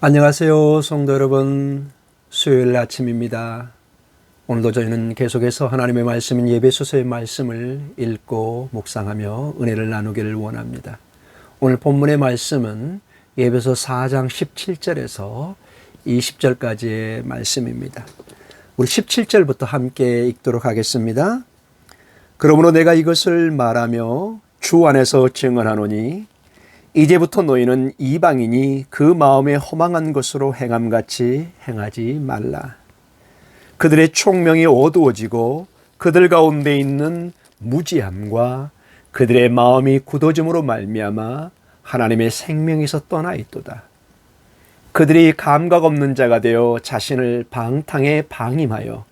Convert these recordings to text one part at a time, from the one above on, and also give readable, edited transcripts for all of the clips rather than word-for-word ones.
안녕하세요, 성도 여러분. 수요일 아침입니다. 오늘도 저희는 계속해서 하나님의 말씀인 예배소서의 말씀을 읽고 묵상하며 은혜를 나누기를 원합니다. 오늘 본문의 말씀은 예배소 4장 17절에서 20절까지의 말씀입니다. 우리 17절부터 함께 읽도록 하겠습니다. 그러므로 내가 이것을 말하며 주 안에서 증언하노니 이제부터 너희는 이방인이 그 마음에 허망한 것으로 행함같이 행하지 말라. 그들의 총명이 어두워지고 그들 가운데 있는 무지함과 그들의 마음이 굳어짐으로 말미암아 하나님의 생명에서 떠나 있도다. 그들이 감각 없는 자가 되어 자신을 방탕에 방임하여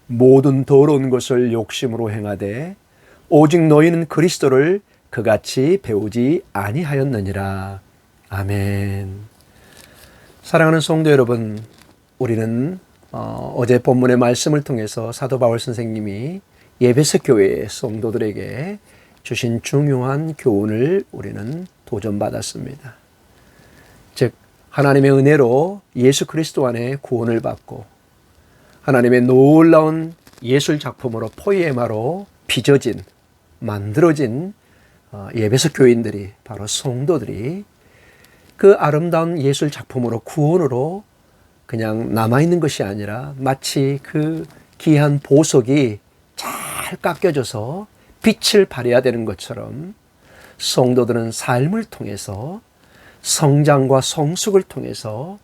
모든 더러운 것을 욕심으로 행하되 오직 너희는 그리스도를 그같이 배우지 아니하였느니라. 아멘. 사랑하는 성도 여러분, 우리는 어제 본문의 말씀을 통해서 사도 바울 선생님이 예배소 교회의 성도들에게 주신 중요한 교훈을 우리는 도전받았습니다. 즉 하나님의 은혜로 예수 그리스도 안에 구원을 받고 하나님의 놀라운 예술 작품으로 포이에마로 빚어진 만들어진 예배소 교인들이 바로 성도들이 그 아름다운 예술 작품으로 구원으로 그냥 남아있는 것이 아니라 마치 그 귀한 보석이 잘 깎여져서 빛을 발해야 되는 것처럼 성도들은 삶을 통해서 성장과 성숙을 통해서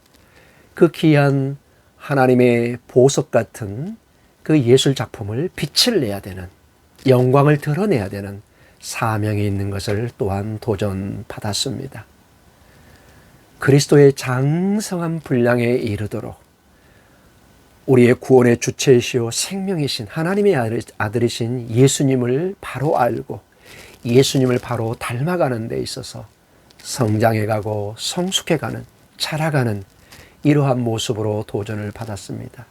그 귀한 하나님의 보석 같은 그 예술 작품을 빛을 내야 되는, 영광을 드러내야 되는 사명이 있는 것을 또한 도전받았습니다. 그리스도의 장성한 분량에 이르도록 우리의 구원의 주체이시오 생명이신 하나님의 아들이신 예수님을 바로 알고 예수님을 바로 닮아가는 데 있어서 성장해가고 성숙해가는, 자라가는 이러한 모습으로 도전을 받았습니다.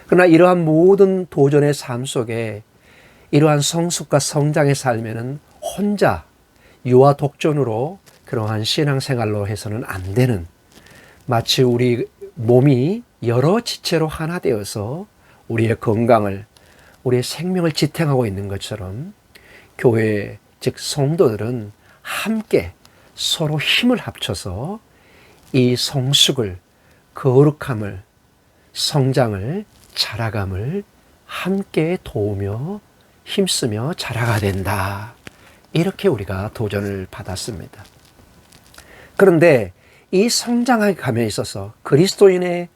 그러나 이러한 모든 도전의 삶 속에 이러한 성숙과 성장의 삶에는 혼자 유아 독존으로 그러한 신앙생활로 해서는 안 되는, 마치 우리 몸이 여러 지체로 하나 되어서 우리의 건강을, 우리의 생명을 지탱하고 있는 것처럼 교회, 즉 성도들은 함께 서로 힘을 합쳐서 이 성숙을, 거룩함을, 성장을, 자라감을 함께 도우며 힘쓰며 자라가야 된다. 이렇게 우리가 도전을 받았습니다. 그런데 이 성장의 감에 있어서 그리스도인의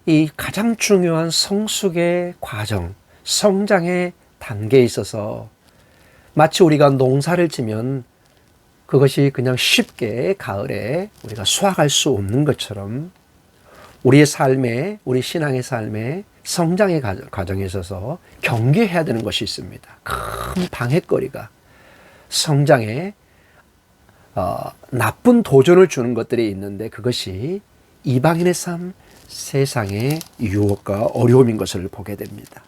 이 가장 중요한 성숙의 과정, 성장의 단계에 있어서 마치 우리가 농사를 지면 그것이 그냥 쉽게 가을에 우리가 수확할 수 없는 것처럼 우리의 삶에, 우리 신앙의 삶에 성장의 과정에 있어서 경계해야 되는 것이 있습니다. 큰 방해거리가, 성장에 나쁜 도전을 주는 것들이 있는데 그것이 이방인의 삶, 세상의 유혹과 어려움인 것을 보게 됩니다.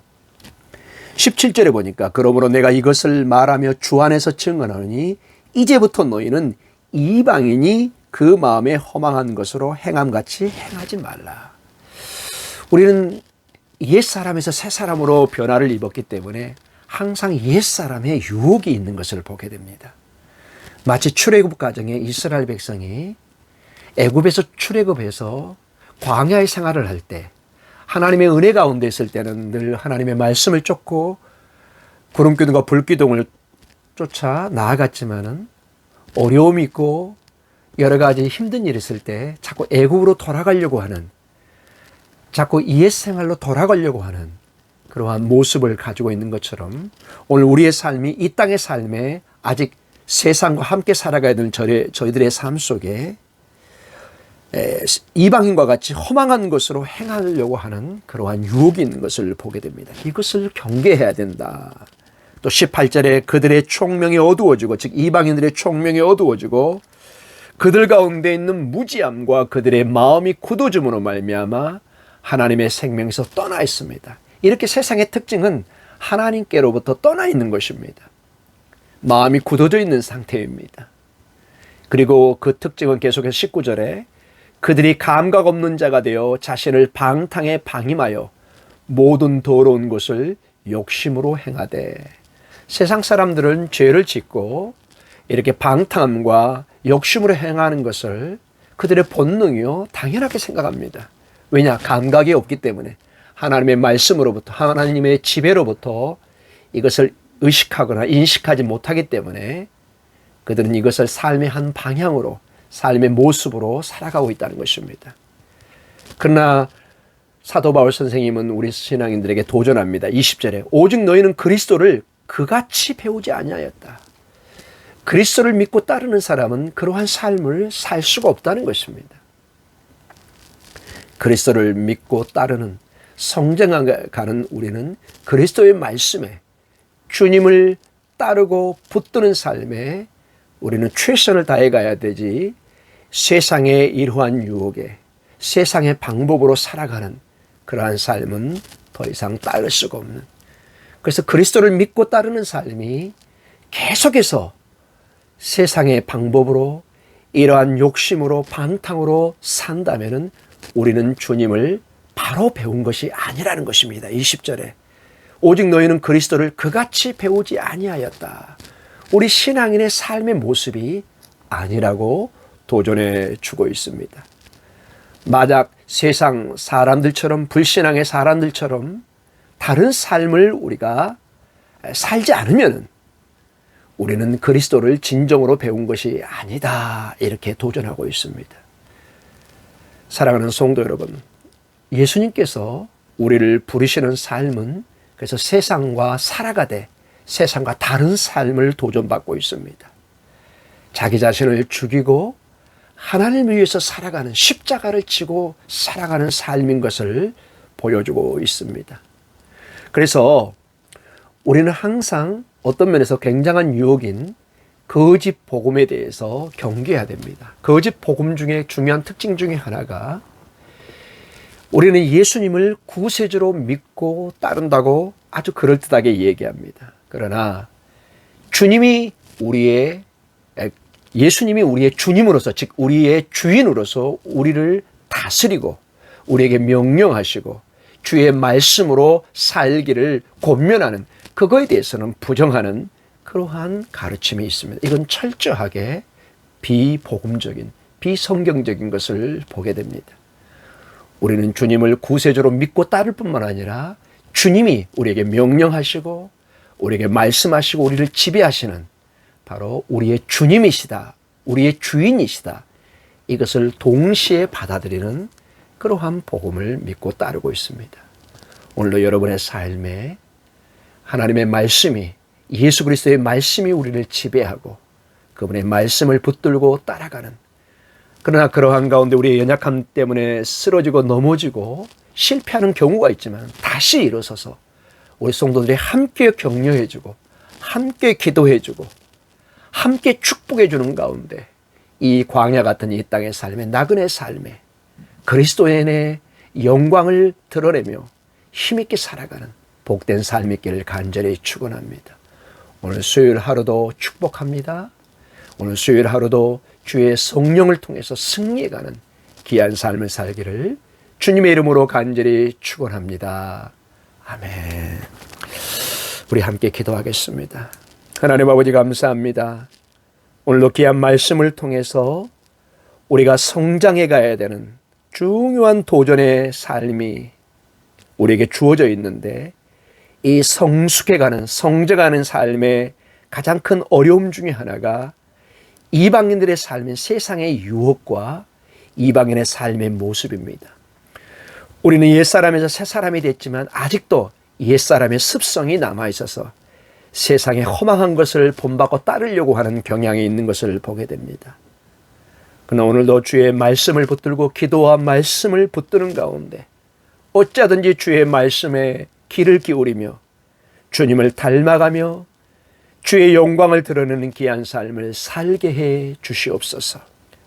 17절에 보니까 그러므로 내가 이것을 말하며 주 안에서 증언하노니 이제부터 너희는 이방인이 그 마음에 허망한 것으로 행함같이 행하지 말라. 우리는 옛사람에서 새사람으로 변화를 입었기 때문에 항상 옛사람의 유혹이 있는 것을 보게 됩니다. 마치 출애굽 과정에 이스라엘 백성이 애굽에서 출애굽해서 광야의 생활을 할 때 하나님의 은혜 가운데 있을 때는 늘 하나님의 말씀을 쫓고 구름기둥과 불기둥을 쫓아 나아갔지만은 어려움이 있고 여러 가지 힘든 일이 있을 때 자꾸 애굽으로 돌아가려고 하는, 자꾸 옛 생활로 돌아가려고 하는 그러한 모습을 가지고 있는 것처럼 오늘 우리의 삶이 이 땅의 삶에 아직 세상과 함께 살아가야 되는 저희들의 삶 속에 이방인과 같이 허망한 것으로 행하려고 하는 그러한 유혹이 있는 것을 보게 됩니다. 이것을 경계해야 된다. 또 18절에 그들의 총명이 어두워지고, 즉 이방인들의 총명이 어두워지고 그들 가운데 있는 무지함과 그들의 마음이 굳어짐으로 말미암아 하나님의 생명에서 떠나 있습니다. 이렇게 세상의 특징은 하나님께로부터 떠나 있는 것입니다. 마음이 굳어져 있는 상태입니다. 그리고 그 특징은 계속해서 19절에 그들이 감각 없는 자가 되어 자신을 방탕에 방임하여 모든 더러운 것을 욕심으로 행하되. 세상 사람들은 죄를 짓고 이렇게 방탕함과 욕심으로 행하는 것을 그들의 본능이요 당연하게 생각합니다. 왜냐? 감각이 없기 때문에. 하나님의 말씀으로부터, 하나님의 지배로부터 이것을 의식하거나 인식하지 못하기 때문에 그들은 이것을 삶의 한 방향으로, 삶의 모습으로 살아가고 있다는 것입니다. 그러나 사도 바울 선생님은 우리 신앙인들에게 도전합니다. 20절에 오직 너희는 그리스도를 그같이 배우지 아니하였다. 그리스도를 믿고 따르는 사람은 그러한 삶을 살 수가 없다는 것입니다. 그리스도를 믿고 따르는, 성장하는 우리는 그리스도의 말씀에, 주님을 따르고 붙드는 삶에 우리는 최선을 다해 가야 되지, 세상의 이러한 유혹에, 세상의 방법으로 살아가는 그러한 삶은 더 이상 따를 수가 없는. 그래서 그리스도를 믿고 따르는 삶이 계속해서 세상의 방법으로, 이러한 욕심으로, 방탕으로 산다면은 우리는 주님을 바로 배운 것이 아니라는 것입니다. 20절에 오직 너희는 그리스도를 그같이 배우지 아니하였다. 우리 신앙인의 삶의 모습이 아니라고 도전해 주고 있습니다. 만약 세상 사람들처럼, 불신앙의 사람들처럼 다른 삶을 우리가 살지 않으면 우리는 그리스도를 진정으로 배운 것이 아니다, 이렇게 도전하고 있습니다. 사랑하는 성도 여러분, 예수님께서 우리를 부르시는 삶은 그래서 세상과 살아가되 세상과 다른 삶을 도전받고 있습니다. 자기 자신을 죽이고 하나님을 위해서 살아가는, 십자가를 지고 살아가는 삶인 것을 보여주고 있습니다. 그래서 우리는 항상 어떤 면에서 굉장한 유혹인 거짓 복음에 대해서 경계해야 됩니다. 거짓 복음 중에 중요한 특징 중에 하나가 우리는 예수님을 구세주로 믿고 따른다고 아주 그럴듯하게 얘기합니다. 그러나 예수님이 우리의 주님으로서, 즉 우리의 주인으로서 우리를 다스리고 우리에게 명령하시고 주의 말씀으로 살기를 권면하는, 그거에 대해서는 부정하는 그러한 가르침이 있습니다. 이건 철저하게 비복음적인, 비성경적인 것을 보게 됩니다. 우리는 주님을 구세주로 믿고 따를 뿐만 아니라 주님이 우리에게 명령하시고 우리에게 말씀하시고 우리를 지배하시는 바로 우리의 주님이시다, 우리의 주인이시다, 이것을 동시에 받아들이는 그러한 복음을 믿고 따르고 있습니다. 오늘도 여러분의 삶에 하나님의 말씀이, 예수 그리스도의 말씀이 우리를 지배하고 그분의 말씀을 붙들고 따라가는, 그러나 그러한 가운데 우리의 연약함 때문에 쓰러지고 넘어지고 실패하는 경우가 있지만 다시 일어서서 우리 성도들이 함께 격려해주고 함께 기도해주고 함께 축복해주는 가운데 이 광야 같은 이 땅의 삶에, 나그네 삶에 그리스도인의 영광을 드러내며 힘있게 살아가는 복된 삶이 있기를 간절히 축원합니다. 오늘 수요일 하루도 축복합니다. 오늘 수요일 하루도 주의 성령을 통해서 승리해가는 귀한 삶을 살기를 주님의 이름으로 간절히 축원합니다. 아멘. 우리 함께 기도하겠습니다. 하나님 아버지 감사합니다. 오늘도 귀한 말씀을 통해서 우리가 성장해 가야 되는 중요한 도전의 삶이 우리에게 주어져 있는데, 이 성숙해가는, 성장하는 삶의 가장 큰 어려움 중에 하나가 이방인들의 삶인 세상의 유혹과 이방인의 삶의 모습입니다. 우리는 옛사람에서 새사람이 됐지만 아직도 옛사람의 습성이 남아있어서 세상에 허망한 것을 본받고 따르려고 하는 경향이 있는 것을 보게 됩니다. 그러나 오늘도 주의 말씀을 붙들고 기도와 말씀을 붙드는 가운데 어쩌든지 주의 말씀에 귀를 기울이며 주님을 닮아가며 주의 영광을 드러내는 귀한 삶을 살게 해 주시옵소서.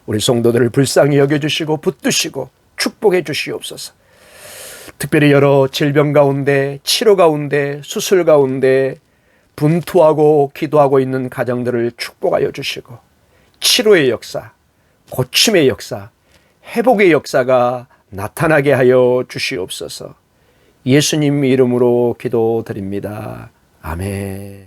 우리 성도들을 불쌍히 여겨주시고 붙드시고 축복해 주시옵소서. 특별히 여러 질병 가운데, 치료 가운데, 수술 가운데 분투하고 기도하고 있는 가정들을 축복하여 주시고 치료의 역사, 고침의 역사, 회복의 역사가 나타나게 하여 주시옵소서. 예수님 이름으로 기도드립니다. 아멘.